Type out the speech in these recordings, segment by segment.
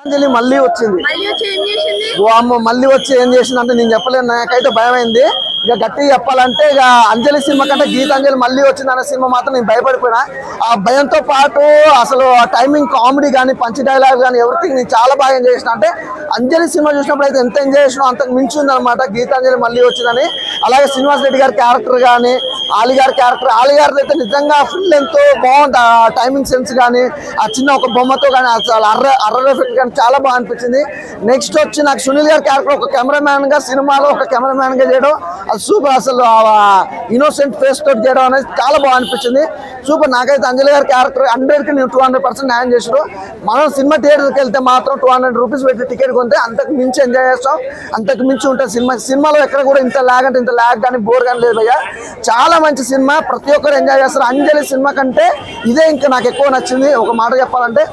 అంజలి మళ్ళీ వచ్చింది. మళ్ళీ వచ్చి ఏం చేసింది అంటే నేను చెప్పలేను, నాకైతే భయమైంది. ఇక గట్టిగా చెప్పాలంటే ఇక అంజలి సినిమా కంటే గీతాంజలి మళ్ళీ వచ్చింది అనే సినిమా మాత్రం నేను భయపడిపోయినా. ఆ భయంతో పాటు అసలు ఆ టైమింగ్ కామెడీ కానీ పంచ్ డైలాగ్ కానీ ఎవ్రీథింగ్ నేను చాలా బాగా ఎంజాయ్ చేసిన. అంటే అంజలి సినిమా చూసినప్పుడు అయితే ఎంత ఎంజాయ్ చేసినా అంతకు మించి ఉందన్నమాట గీతాంజలి మళ్ళీ వచ్చిందని. అలాగే శ్రీనివాస్ రెడ్డి గారి క్యారెక్టర్ కానీ ఆలి గారి క్యారెక్టర్, ఆలి గారిది అయితే నిజంగా ఫుల్ ఎంతో బాగుంది. ఆ టైమింగ్ సెన్స్ కానీ ఆ చిన్న ఒక బొమ్మతో కానీ అర్రర్ ఎఫెక్ట్ కానీ చాలా బాగా అనిపించింది. నెక్స్ట్ వచ్చి నాకు సునీల్ గారి క్యారెక్టర్ ఒక కెమెరామ్యాన్ గా సినిమాలో ఒక కెమెరామ్యాన్ గా చేయడం అది సూపర్. అసలు ఇన్నోసెంట్ ఫేస్ తోటి చేయడం అనేది చాలా బాగా అనిపించింది. సూపర్. నాకైతే అంజలి గారి క్యారెక్టర్ 100కి నేను 200% న్యాయం చేసాడు. మనం సినిమా థియేటర్కి వెళ్తే మాత్రం 200 రూపీస్ పెట్టి టికెట్ కొంటే అంతకు మించి ఎంజాయ్ చేస్తాం, అంతకు మించి ఉంటుంది సినిమాలో ఎక్కడ కూడా ఇంత ల్యాగ్ అంటే ఇంత ల్యాగ్ కానీ బోర్ కానీ లేదు భయ్య. చాలా మంచి సినిమా, ప్రతి ఒక్కరు ఎంజాయ్ చేస్తారు. అంజలి సినిమా కంటే ఇదే ఇంకా నాకు ఎక్కువ నచ్చింది. ఒక మాట చెప్పాలంటే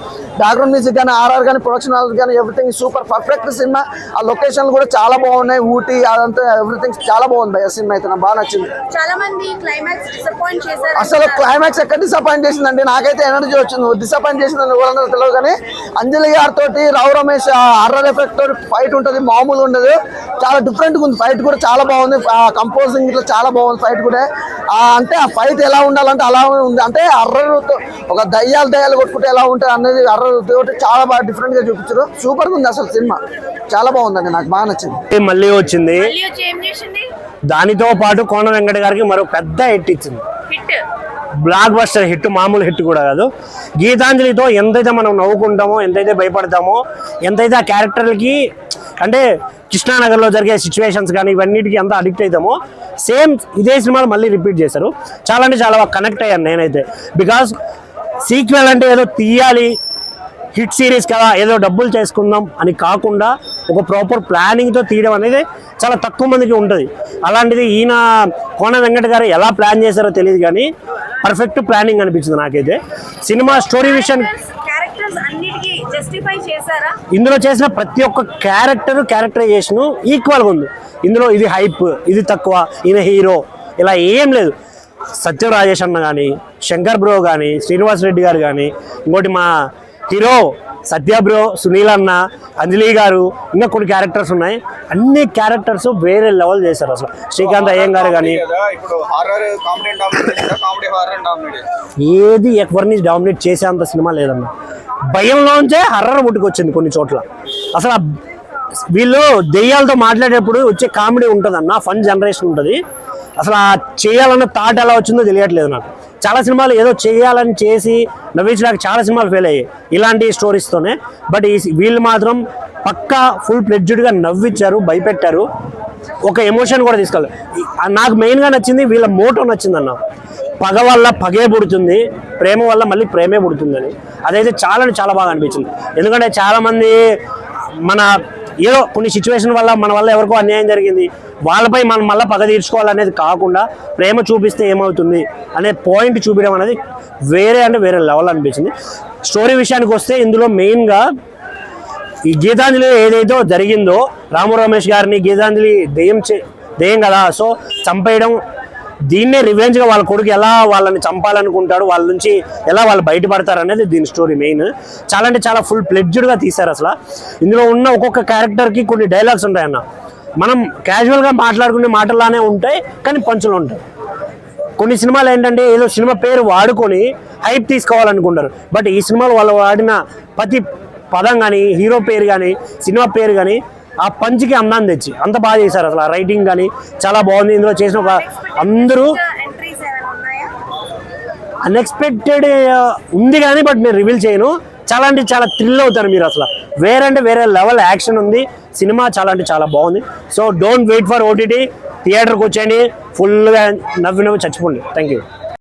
బ్యాక్గ్రౌండ్ మ్యూజిక్ కానీ ఆర్ఆర్ కానీ ప్రొడక్షన్ హౌస్ కానీ ఎవ్రీథింగ్ సూపర్ పర్ఫెక్ట్ సినిమా. ఆ లొకేషన్లు కూడా చాలా బాగున్నాయి, ఊటీ అదంతా ఎవ్రీథింగ్ చాలా బాగుంది భయ్య. సినిమా అయితే నాకు బాగా నచ్చింది. అసలు క్లైమాక్స్ ఎక్కడ డిసప్పాయింట్ చేసిందండి, నాకైతే ఎనర్జీ వచ్చింది. డిసప్పాయింట్ చేసిందని ఎవరన్నా తెలియదు కానీ అంజలి గారితో రావు రమేష్ అర్రర్ ఎఫెక్ట్ తోటి ఫైట్ ఉంటుంది, మామూలు ఉండదు, చాలా డిఫరెంట్గా ఉంది. ఫైట్ కూడా చాలా బాగుంది, కంపోజింగ్ ఇట్లా చాలా బాగుంది ఫైట్ కూడా. అంటే ఆ ఫైట్ ఎలా ఉండాలంటే అలా ఉంది. అంటే అర్రర్తో ఒక దయ్యాలు కొట్టుకుంటే ఎలా ఉంటుంది అనేది అర్రర్ తోటి చాలా బాగా డిఫరెంట్ గా చూపించారు. సూపర్గా ఉంది అసలు సినిమా, చాలా బాగుందండి, నాకు బాగా నచ్చింది. మళ్ళీ వచ్చింది, దానితో పాటు కోన వెంకట గారికి మరో పెద్ద హిట్ ఇచ్చింది. బ్లాక్ బస్టర్ హిట్, మామూలు హిట్ కూడా కాదు. గీతాంజలితో ఎంతైతే మనం నవ్వుకుంటామో, ఎంతైతే భయపడతామో, ఎంతైతే ఆ క్యారెక్టర్లకి అంటే కృష్ణానగర్లో జరిగే సిచ్యువేషన్స్ కానీ ఇవన్నిటికీ ఎంత అడిక్ట్ అవుతామో సేమ్ ఇదే సినిమాలు మళ్ళీ రిపీట్ చేశారు. చాలా అంటే చాలా కనెక్ట్ అయ్యాను నేనైతే. బికాస్ సీక్వెల్ అంటే ఏదో తీయాలి, హిట్ సిరీస్ కదా ఏదో డబ్బులు చేసుకుందాం అని కాకుండా ఒక ప్రాపర్ ప్లానింగ్తో తీయడం అనేది చాలా తక్కువ మందికి ఉంటుంది. అలాంటిది ఈయన కోన వెంకట గారు ఎలా ప్లాన్ చేశారో తెలియదు కానీ పర్ఫెక్ట్ ప్లానింగ్ అనిపించింది నాకైతే. సినిమా స్టోరీ విషయం ఇందులో చేసిన ప్రతి ఒక్క క్యారెక్టరైజేషన్ ఈక్వల్గా ఉంది. ఇందులో ఇది హైప్, ఇది తక్కువ, ఈయన హీరో ఇలా ఏం లేదు. సత్యం రాజేష్ అన్న కానీ, శంకర్ బ్రో కానీ, శ్రీనివాస్ రెడ్డి గారు కానీ, ఇంకోటి మా హీరో సత్య బ్రో, సునీల్ అన్న, అంజలి గారు, ఇంకా కొన్ని క్యారెక్టర్స్ ఉన్నాయి. అన్ని క్యారెక్టర్స్ వేరే లెవెల్ చేశారు అసలు. శ్రీకాంత్ అయ్యంగారు కానీ ఏది ఎవరిని డామినేట్ చేసేంత సినిమా లేదన్న. భయంలోంచే హర్రర్ పుట్టుకొచ్చింది కొన్ని చోట్ల. అసలు వీళ్ళు దెయ్యాలతో మాట్లాడేటప్పుడు వచ్చే కామెడీ ఉంటుందన్న, ఫన్ జనరేషన్ ఉంటుంది. అసలు ఆ చేయాలన్న థాట్ ఎలా వచ్చిందో తెలియట్లేదు నాకు. చాలా సినిమాలు ఏదో చేయాలని చేసి నవ్వించడానికి చాలా సినిమాలు ఫెయిల్ అయ్యాయి ఇలాంటి స్టోరీస్తోనే. బట్ వీళ్ళు మాత్రం పక్కా ఫుల్ ప్లెడ్జ్డ్గా నవ్వించారు, భయపెట్టారు, ఒక ఎమోషన్ కూడా తీసుకోవాలి. నాకు మెయిన్గా నచ్చింది వీళ్ళ మోటో నచ్చిందన్న. పగ వల్ల పగే పుడుతుంది, ప్రేమ వల్ల మళ్ళీ ప్రేమే పుడుతుందని. అదైతే చాలా బాగా అనిపించింది. ఎందుకంటే చాలామంది మన ఏదో కొన్ని సిచ్యువేషన్ వల్ల మన వల్ల ఎవరికో అన్యాయం జరిగింది, వాళ్ళపై మనం మళ్ళీ పగ తీర్చుకోవాలనేది కాకుండా ప్రేమ చూపిస్తే ఏమవుతుంది అనే పాయింట్ చూపించడం అనేది వేరే లెవెల్ అనిపించింది. స్టోరీ విషయానికి వస్తే ఇందులో మెయిన్గా ఈ గీతాంజలి ఏదైతే జరిగిందో, రాము రమేష్ గారిని గీతాంజలి దెయ్యం కదా, సో చంపేయడం, దీన్నే రివెంజ్గా వాళ్ళ కొడుకు ఎలా వాళ్ళని చంపాలనుకుంటాడు, వాళ్ళ నుంచి ఎలా వాళ్ళు బయటపడతారు అనేది దీని స్టోరీ మెయిన్. చాలా అంటే చాలా ఫుల్ ప్లెడ్జ్డ్గా తీశారు అసలు. ఇందులో ఉన్న ఒక్కొక్క క్యారెక్టర్కి కొన్ని డైలాగ్స్ ఉంటాయన్న, మనం క్యాజువల్గా మాట్లాడుకునే మాటలానే ఉంటాయి కానీ పంచులు ఉంటాయి. కొన్ని సినిమాలు ఏంటంటే ఏదో సినిమా పేరు వాడుకొని హైప్ తీసుకోవాలనుకుంటారు. బట్ ఈ సినిమాలో వాళ్ళు వాడిన ప్రతి పదం కానీ, హీరో పేరు కానీ, సినిమా పేరు కానీ ఆ పంచికి అందాన్ని తెచ్చి అంత బాగా చేశారు అసలు. రైటింగ్ కానీ చాలా బాగుంది. ఇందులో చేసిన ఒక అందరూ అన్ఎక్స్పెక్టెడ్ ఉంది కానీ బట్ నేను రివీల్ చేయను. చాలా అంటే చాలా థ్రిల్ అవుతారు మీరు అసలు. వేరే లెవెల్ యాక్షన్ ఉంది సినిమా, చాలా బాగుంది. So don't wait for OTT, థియేటర్కి వచ్చేయండి, ఫుల్గా నవ్వి చచ్చిపోండి. Thank you.